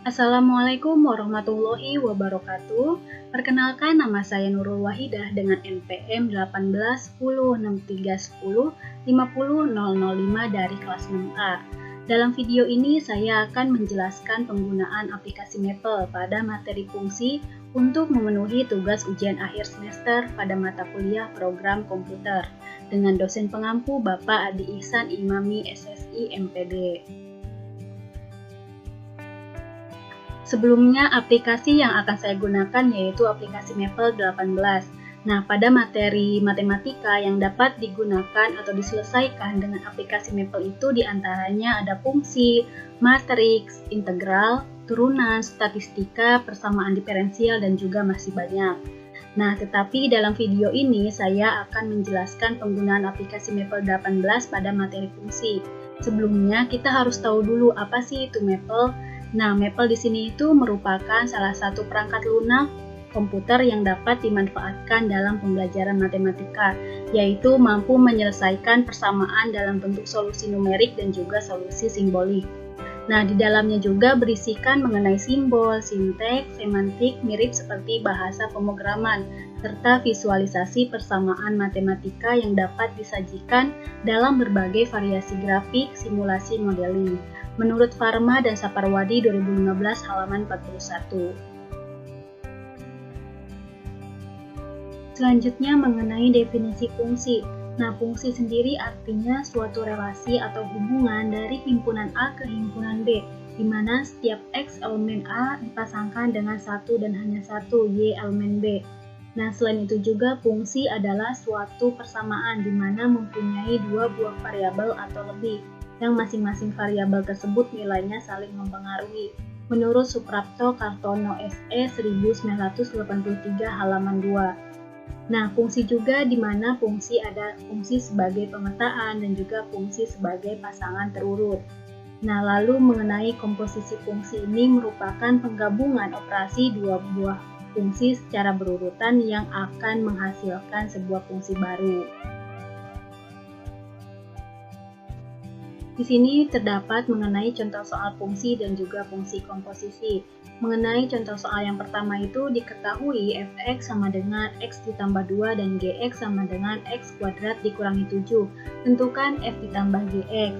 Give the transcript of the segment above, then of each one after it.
Assalamualaikum warahmatullahi wabarakatuh. Perkenalkan, nama saya Nurul Wahidah dengan NPM 181063105005 dari kelas 6A. Dalam video ini saya akan menjelaskan penggunaan aplikasi Maple pada materi fungsi untuk memenuhi tugas ujian akhir semester pada mata kuliah program komputer dengan dosen pengampu Bapak Adi Ihsan Imami SSI MPD. Sebelumnya, aplikasi yang akan saya gunakan yaitu aplikasi Maple 18. Nah, pada materi matematika yang dapat digunakan atau diselesaikan dengan aplikasi Maple itu diantaranya ada fungsi, matriks, integral, turunan, statistika, persamaan diferensial, dan juga masih banyak. Nah, tetapi dalam video ini saya akan menjelaskan penggunaan aplikasi Maple 18 pada materi fungsi. Sebelumnya, kita harus tahu dulu apa sih itu Maple. Nah, Maple di sini itu merupakan salah satu perangkat lunak komputer yang dapat dimanfaatkan dalam pembelajaran matematika, yaitu mampu menyelesaikan persamaan dalam bentuk solusi numerik dan juga solusi simbolik. Nah, di dalamnya juga berisikan mengenai simbol, sinteks, semantik, mirip seperti bahasa pemrograman, serta visualisasi persamaan matematika yang dapat disajikan dalam berbagai variasi grafik, simulasi, modeling. Menurut Farma dan Saparwadi 2015 halaman 41. Selanjutnya mengenai definisi fungsi. Nah, fungsi sendiri artinya suatu relasi atau hubungan dari himpunan A ke himpunan B, di mana setiap X elemen A dipasangkan dengan satu dan hanya satu Y elemen B. Nah, selain itu juga fungsi adalah suatu persamaan di mana mempunyai dua buah variabel atau lebih, yang masing-masing variabel tersebut nilainya saling mempengaruhi. Menurut Suprapto Kartono SE 1983 halaman 2. Nah, fungsi juga di mana fungsi ada fungsi sebagai pemetaan dan juga fungsi sebagai pasangan terurut. Nah, lalu mengenai komposisi fungsi ini merupakan penggabungan operasi dua buah fungsi secara berurutan yang akan menghasilkan sebuah fungsi baru. Di sini terdapat mengenai contoh soal fungsi dan juga fungsi komposisi. Mengenai contoh soal yang pertama itu diketahui fx sama dengan x ditambah 2 dan gx sama dengan x kuadrat dikurangi 7. Tentukan f ditambah gx.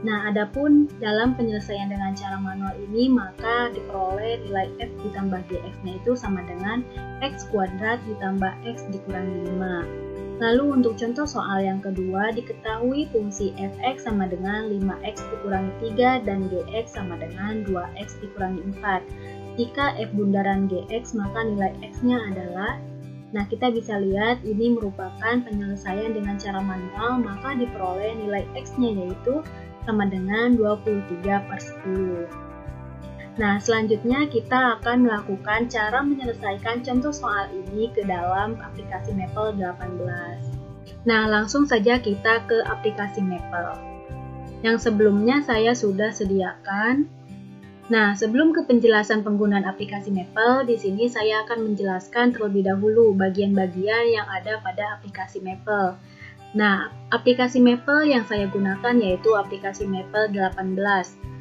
Nah, adapun dalam penyelesaian dengan cara manual ini maka diperoleh nilai f ditambah gx-nya itu sama dengan x kuadrat ditambah x dikurangi 5. Lalu untuk contoh soal yang kedua diketahui fungsi fx sama dengan 5x dikurangi 3 dan gx sama dengan 2x dikurangi 4. Jika f bundaran gx maka nilai x-nya adalah, nah kita bisa lihat ini merupakan penyelesaian dengan cara manual, maka diperoleh nilai x-nya yaitu sama dengan 23/10. Nah, selanjutnya kita akan melakukan cara menyelesaikan contoh soal ini ke dalam aplikasi Maple 18. Nah, langsung saja kita ke aplikasi Maple. Yang sebelumnya saya sudah sediakan. Nah, sebelum ke penjelasan penggunaan aplikasi Maple, di sini saya akan menjelaskan terlebih dahulu bagian-bagian yang ada pada aplikasi Maple. Nah, aplikasi Maple yang saya gunakan yaitu aplikasi Maple 18.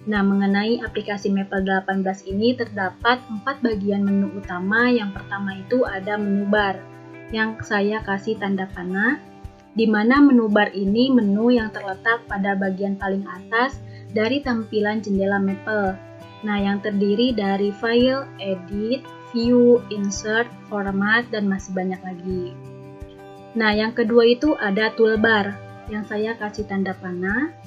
Nah, mengenai aplikasi Maple 18 ini terdapat 4 bagian menu utama. Yang pertama itu ada menu bar, yang saya kasih tanda panah, di mana menu bar ini menu yang terletak pada bagian paling atas dari tampilan jendela Maple. Nah, yang terdiri dari file, edit, view, insert, format, dan masih banyak lagi. Nah, yang kedua itu ada toolbar, yang saya kasih tanda panah.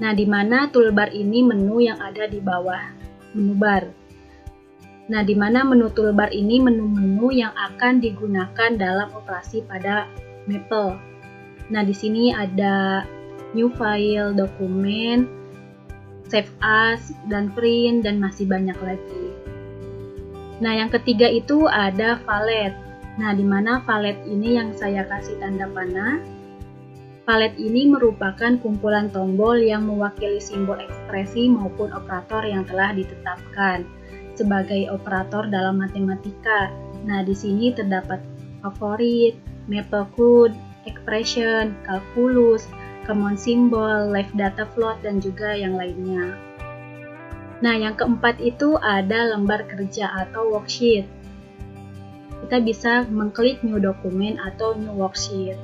Nah, di mana toolbar ini menu yang ada di bawah menu bar. Nah, di mana menu toolbar ini menu-menu yang akan digunakan dalam operasi pada Maple. Nah, di sini ada new file, dokumen, save as, dan print, dan masih banyak lagi. Nah, yang ketiga itu ada valet. Nah, di mana valet ini yang saya kasih tanda panah. Valet ini merupakan kumpulan tombol yang mewakili simbol ekspresi maupun operator yang telah ditetapkan sebagai operator dalam matematika. Nah, di sini terdapat favorit, maple code, expression, calculus, common symbol, live data float, dan juga yang lainnya. Nah, yang keempat itu ada lembar kerja atau worksheet. Kita bisa mengklik New Document atau New Worksheet.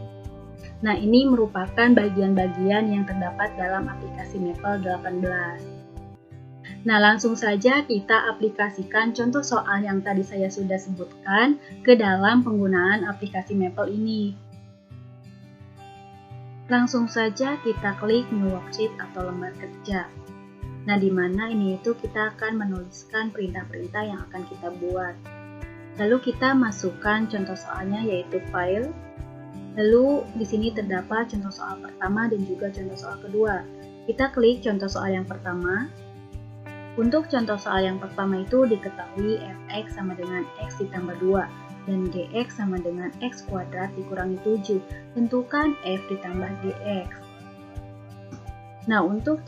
Nah, ini merupakan bagian-bagian yang terdapat dalam aplikasi Maple 18. Nah, langsung saja kita aplikasikan contoh soal yang tadi saya sudah sebutkan ke dalam penggunaan aplikasi Maple ini. Langsung saja kita klik New Worksheet atau lembar kerja. Nah, di mana ini itu kita akan menuliskan perintah-perintah yang akan kita buat. Lalu kita masukkan contoh soalnya yaitu file. Lalu di sini terdapat contoh soal pertama dan juga contoh soal kedua. Kita klik contoh soal yang pertama. Untuk contoh soal yang pertama itu diketahui fx sama dengan x ditambah 2 dan gx sama dengan x kuadrat dikurangi 7. Tentukan f ditambah gx. Nah, untuk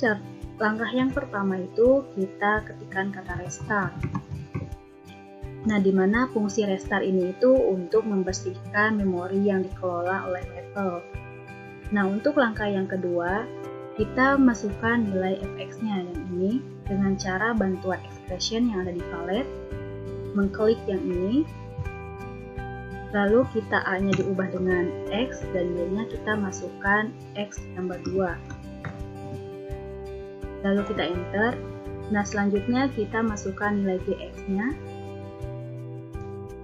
langkah yang pertama itu kita ketikkan kata restart. Nah, di mana fungsi restart ini itu untuk membersihkan memori yang dikelola oleh Maple. Nah, untuk langkah yang kedua, kita masukkan nilai fx-nya yang ini dengan cara bantuan expression yang ada di palette, mengklik yang ini, lalu kita A-nya diubah dengan x dan Y-nya kita masukkan x ditambah 2. Lalu kita enter. Nah, selanjutnya kita masukkan nilai gx-nya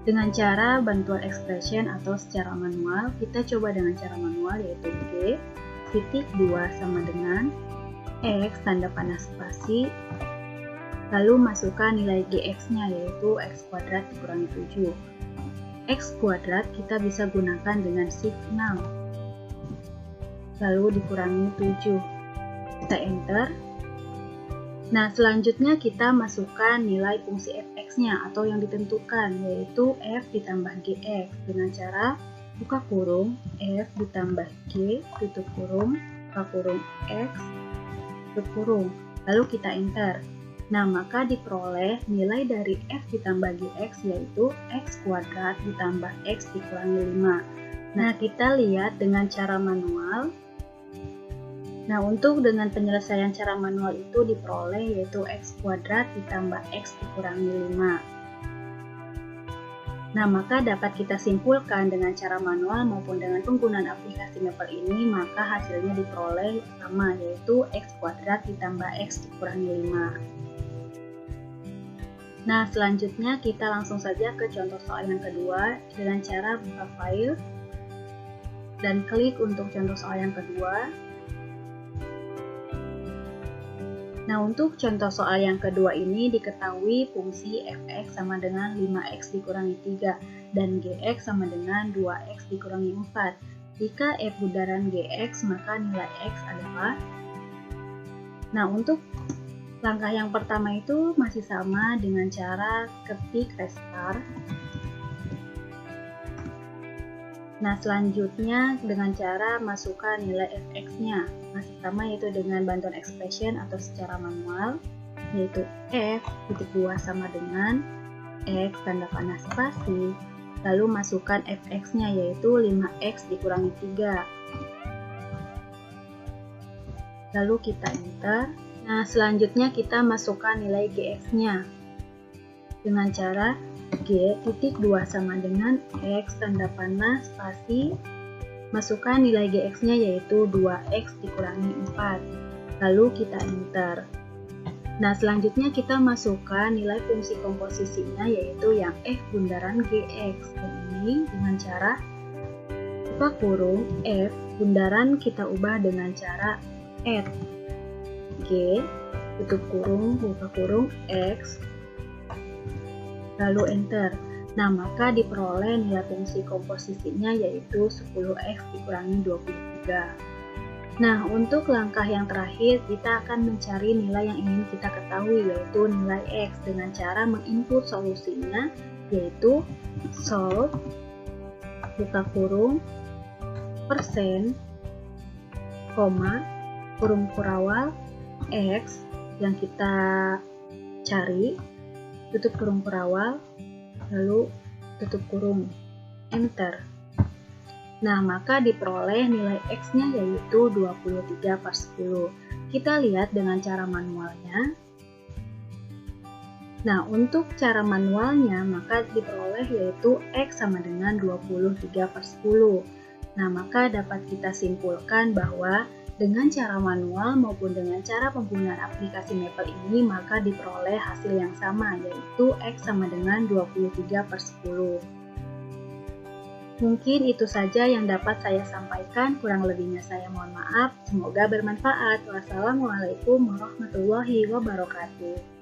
dengan cara bantuan expression atau secara manual. Kita coba dengan cara manual yaitu g titik 2 sama dengan x tanda panah spasi, lalu masukkan nilai gx-nya yaitu x kuadrat dikurangi 7. X kuadrat kita bisa gunakan dengan shift 6 lalu dikurangi 7. Kita enter. Nah, selanjutnya kita masukkan nilai fungsi fx-nya atau yang ditentukan yaitu f ditambah gx dengan cara buka kurung f ditambah g tutup kurung buka kurung x tutup kurung, lalu kita enter. Nah, maka diperoleh nilai dari f ditambah gx yaitu x kuadrat ditambah x dikurangi 5. Nah, kita lihat dengan cara manual. Nah, untuk dengan penyelesaian cara manual itu diperoleh yaitu x kuadrat ditambah x dikurangi 5. Nah, maka dapat kita simpulkan dengan cara manual maupun dengan penggunaan aplikasi Maple ini, maka hasilnya diperoleh sama yaitu x kuadrat ditambah x dikurangi 5. Nah, selanjutnya kita langsung saja ke contoh soal yang kedua dengan cara buka file dan klik untuk contoh soal yang kedua. Nah, untuk contoh soal yang kedua ini diketahui fungsi fx sama dengan 5x dikurangi 3 dan gx sama dengan 2x dikurangi 4. Jika f bundaran gx, maka nilai x adalah. Nah, untuk langkah yang pertama itu masih sama dengan cara ketik restart. Nah, selanjutnya dengan cara masukkan nilai fx-nya masih sama yaitu dengan bantuan expression atau secara manual yaitu f titik 2 sama dengan x tanda panah spasi, lalu masukkan fx-nya yaitu 5x dikurangi 3, lalu kita enter. Nah, selanjutnya kita masukkan nilai gx-nya dengan cara g titik 2 sama dengan x tanda panah spasi, masukkan nilai gx-nya yaitu 2x dikurangi 4, lalu kita enter. Nah, selanjutnya kita masukkan nilai fungsi komposisinya yaitu yang f bundaran gx, dan ini dengan cara buka kurung f bundaran kita ubah dengan cara add g tutup kurung buka kurung x, lalu enter. Nah, maka diperoleh nilai fungsi komposisinya yaitu 10x dikurangi 23. Nah, untuk langkah yang terakhir kita akan mencari nilai yang ingin kita ketahui yaitu nilai x dengan cara menginput solusinya yaitu solve buka kurung persen koma kurung kurawal x yang kita cari tutup kurung kurawal lalu tutup kurung enter. Nah, maka diperoleh nilai x-nya yaitu 23/10. Kita lihat dengan cara manualnya. Nah, untuk cara manualnya maka diperoleh yaitu X sama dengan 23/10. Nah, maka dapat kita simpulkan bahwa dengan cara manual maupun dengan cara penggunaan aplikasi Maple ini maka diperoleh hasil yang sama yaitu X sama dengan 23/10. Mungkin itu saja yang dapat saya sampaikan, kurang lebihnya saya mohon maaf. Semoga bermanfaat. Wassalamualaikum warahmatullahi wabarakatuh.